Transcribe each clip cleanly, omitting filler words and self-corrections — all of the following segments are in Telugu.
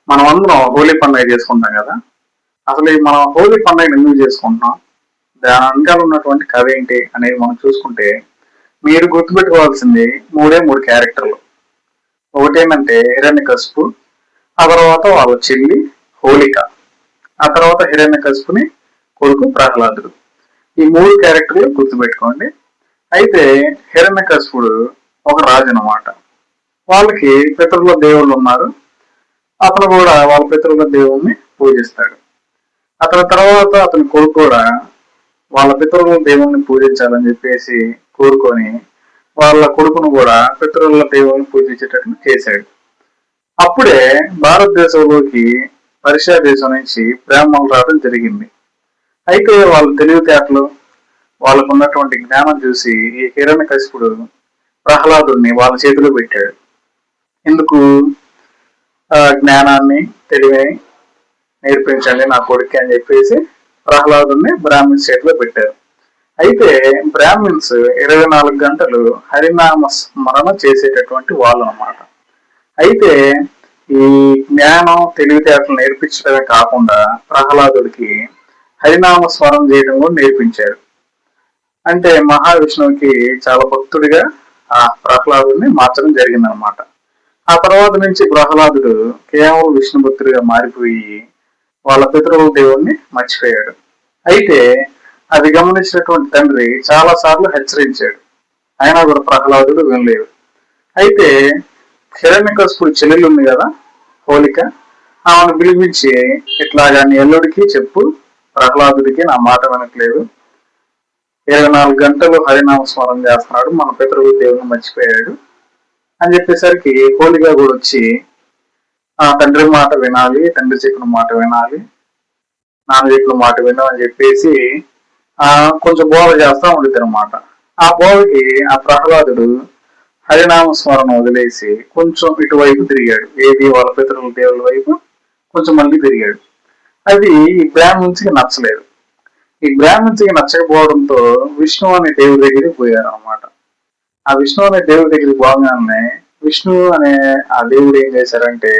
మనం అందరం హోలీ పండుగ చేసుకుంటాం కదా. అసలు ఈ మనం హోలీ పండుగను ఎందుకు చేసుకుంటున్నాం, దాని వెనకాల ఉన్నటువంటి కథ ఏంటి అనేది మనం చూసుకుంటే, మీరు గుర్తుపెట్టుకోవాల్సింది మూడు క్యారెక్టర్లు. ఒకటేంటంటే హిరణ్యకశిపు, ఆ తర్వాత వాళ్ళ చెల్లి హోలిక, ఆ తర్వాత హిరణ్యకశిపుని కొడుకు ప్రహ్లాదుడు. ఈ మూడు క్యారెక్టర్లు గుర్తుపెట్టుకోండి. అయితే హిరణ్యకశిపుడు ఒక రాజు అన్నమాట. వాళ్ళకి పితరుల దేవుళ్ళు ఉన్నారు. అతను కూడా వాళ్ళ పితరుల దేవుణ్ణి పూజిస్తాడు. అతని తర్వాత అతని కొడుకు కూడా వాళ్ళ పితరుల దేవుణ్ణి పూజించాలని చెప్పేసి కోరుకొని వాళ్ళ కొడుకును కూడా పితరుల దేవుణ్ణి పూజించేటట్లు చేశాడు. అప్పుడే భారతదేశంలోకి పర్షియా దేశం నుంచి బ్రాహ్మణులు రావడం జరిగింది. అయితే వాళ్ళ తెలివితేటలు, వాళ్ళకు ఉన్నటువంటి జ్ఞానం చూసి ఈ హిరణ్యకశిపుడు ప్రహ్లాదుని వాళ్ళ చేతిలో పెట్టాడు. ఎందుకు? జ్ఞానాన్ని, తెలివిని నేర్పించండి నా కొడుకు అని చెప్పేసి ప్రహ్లాదుని బ్రాహ్మిన్స్ చేతిలో పెట్టారు. అయితే బ్రాహ్మిన్స్ 24 గంటలు హరినామ స్మరణ చేసేటటువంటి వాళ్ళు అన్నమాట. అయితే ఈ జ్ఞానం, తెలివితేటలు నేర్పించడమే కాకుండా ప్రహ్లాదుడికి హరినామ స్మరణ చేయడం కూడా నేర్పించారు. అంటే మహావిష్ణువుకి చాలా భక్తుడిగా ఆ ప్రహ్లాదుని మార్చడం జరిగిందనమాట. ఆ తర్వాత నుంచి ప్రహ్లాదుడు కేవలం విష్ణు భక్తుడిగా మారిపోయి వాళ్ళ పితరుల దేవుణ్ణి మర్చిపోయాడు. అయితే అది గమనించినటువంటి తండ్రి చాలా సార్లు హెచ్చరించాడు, అయినా కూడా ప్రహ్లాదుడు వినలేదు. అయితే హిరణ్యకశిపుడు చెల్లెలు ఉంది కదా హోలిక, ఆమెను పిలిపించి ఇట్లాగా నీ అల్లుడికి చెప్పు, ప్రహ్లాదుడికి నా మాట వినట్లేదు, 24 గంటలు హరినామ స్మరణ చేస్తున్నాడు, మన పితరుల దేవుని మర్చిపోయాడు అని చెప్పేసరికి హోలిక కూడా వచ్చి ఆ తండ్రి మాట వినాలి, తండ్రి చెప్పిన మాట వినాలి, నాన్న చెప్పిన మాట విను అని చెప్పేసి కొంచెం బోధ చేస్తా ఉండేది అనమాట. ఆ బోధకి ఆ ప్రహ్లాదుడు హరినామ స్మరణ వదిలేసి కొంచెం ఇటువైపు తిరిగాడు. ఏది? వాళ్ళ పితరుల దేవుల వైపు కొంచెం మళ్ళీ తిరిగాడు. అది ఈ బ్రాహ్మణ్స్కి నచ్చలేదు. ఈ బ్రాహ్మణ్స్కి నచ్చకపోవడంతో విష్ణు అనే దేవుడి దగ్గరికి పోయారు అనమాట. ఆ విష్ణు అనే దేవుడి దగ్గరికి పోగానే విష్ణు అనే ఆ దేవుడు ఏం చేశారంటే,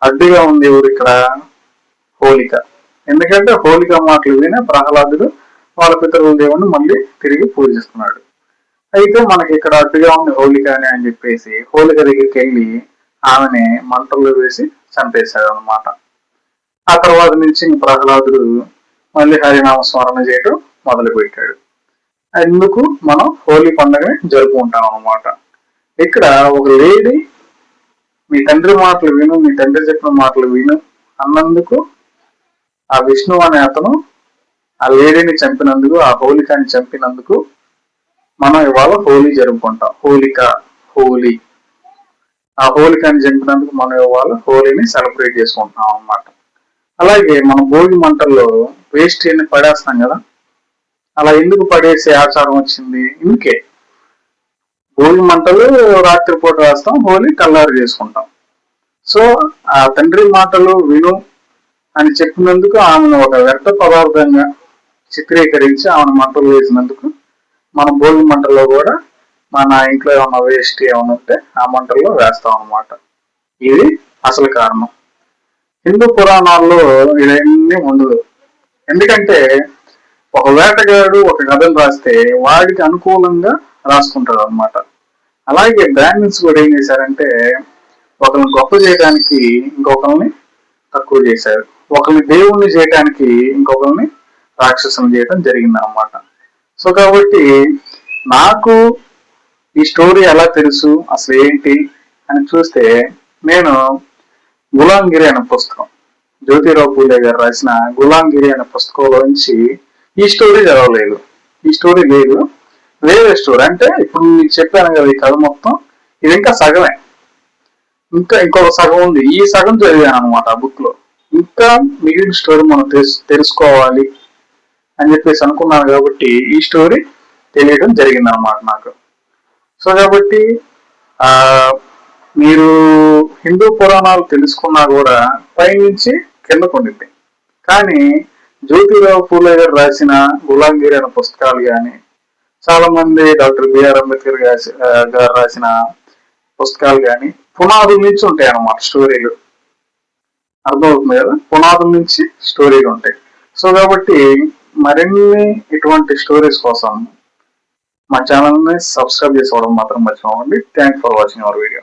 అడ్డుగా ఉంది దేవుడు ఇక్కడ హోలిక. ఎందుకంటే హోలిక మాటలు విని ప్రహ్లాదుడు వాళ్ళ పితరుల దేవుడిని మళ్ళీ తిరిగి పూజిస్తున్నాడు. అయితే మనకి ఇక్కడ అడ్డుగా ఉంది హోలిక అని చెప్పేసి హోలిక దగ్గరికి వెళ్ళి ఆమెని మంటల్లో వేసి చంపేశాడు అనమాట. ఆ తర్వాత నుంచి ప్రహ్లాదుడు మళ్ళీ హరినామ స్మరణ చేయడం మొదలు పెట్టాడు. అందుకు మనం హోలీ పండుగని జరుపుకుంటాం అనమాట. ఇక్కడ ఒక లేడీ మీ తండ్రి మాటలు విను, మీ తండ్రి చెప్పిన మాటలు విను అన్నందుకు ఆ విష్ణు అనే అతను ఆ లేడీని చంపినందుకు, ఆ హోలికాని చంపినందుకు మనం ఇవాళ హోలీ జరుపుకుంటాం. హోలీ ఆ హోలికాని చంపినందుకు మనం ఇవాళ హోలీని సెలబ్రేట్ చేసుకుంటున్నాం అన్నమాట. అలాగే మనం భోగి మంటల్లో వేస్ట్ అన్ని పడేస్తాం కదా, అలా ఎందుకు పడేసే ఆచారం వచ్చింది? ఇందుకే. భోగి మంటలు రాత్రిపూట వేస్తాం, హోలీ తెల్లారు చేసుకుంటాం. సో ఆ తండ్రి మాటలు విను అని చెప్పినందుకు ఆమెను ఒక వ్యర్థ పదార్థంగా చిత్రీకరించి ఆమెను మంటలు వేసినందుకు మనం భోగి మంటల్లో కూడా మన ఇంట్లో ఏమన్నా వేస్ట్ ఏమైనా ఉంటే ఆ మంటల్లో వేస్తాం అన్నమాట. ఇది అసలు కారణం. హిందూ పురాణాల్లో ఇవన్నీ ఉండదు. ఎందుకంటే ఒక వేటగాడు ఒక కథను రాస్తే వాడికి అనుకూలంగా రాసుకుంటాడు అనమాట. అలాగే బ్రాహ్మిన్స్ కూడా ఏం చేశారంటే, ఒకరిని గొప్ప చేయడానికి ఇంకొకరిని తక్కువ చేశారు, ఒకరిని దేవుణ్ణి చేయడానికి ఇంకొకరిని రాక్షసుని చేయడం జరిగింది అనమాట. సో కాబట్టి నాకు ఈ స్టోరీ ఎలా తెలుసు, అసలు ఏంటి అని చూస్తే, నేను గులాంగిరి అనే పుస్తకం, జ్యోతిరావు పూలే గారు రాసిన గులాంగిరి అనే పుస్తకంలో నుంచి ఈ స్టోరీ చదవలేదు. ఈ స్టోరీ లేదు, వేరే స్టోరీ. అంటే ఇప్పుడు మీకు చెప్పాను కదా ఈ కథ మొత్తం, ఇది ఇంకా సగమే, ఇంకా ఇంకొక సగం ఉంది. ఈ సగం చదివాను అనమాట ఆ బుక్ లో. ఇంకా మిగిలిన స్టోరీ మనం తెలుసుకోవాలి అని చెప్పేసి అనుకున్నాను కాబట్టి ఈ స్టోరీ తెలియడం జరిగింది అనమాట నాకు. సో కాబట్టి ఆ మీరు హిందూ పురాణాలు తెలుసుకున్నా కూడా పైనుంచి కిందకు ఉండింది. కానీ జ్యోతిరావు పూలే గారు రాసిన గులాంగిరి అనే పుస్తకాలు కానీ, చాలా మంది డాక్టర్ బిఆర్ అంబేద్కర్ గారు రాసిన పుస్తకాలు కానీ పునాదుల నుంచి ఉంటాయి అన్నమాట స్టోరీలు. అర్థమవుతుంది కదా, పునాదుల నుంచి స్టోరీలు ఉంటాయి. సో కాబట్టి మరిన్ని ఇటువంటి స్టోరీస్ కోసం మా ఛానల్ని సబ్స్క్రైబ్ చేసుకోవడం మాత్రం మర్చిపోకండి. Thanks for watching our video.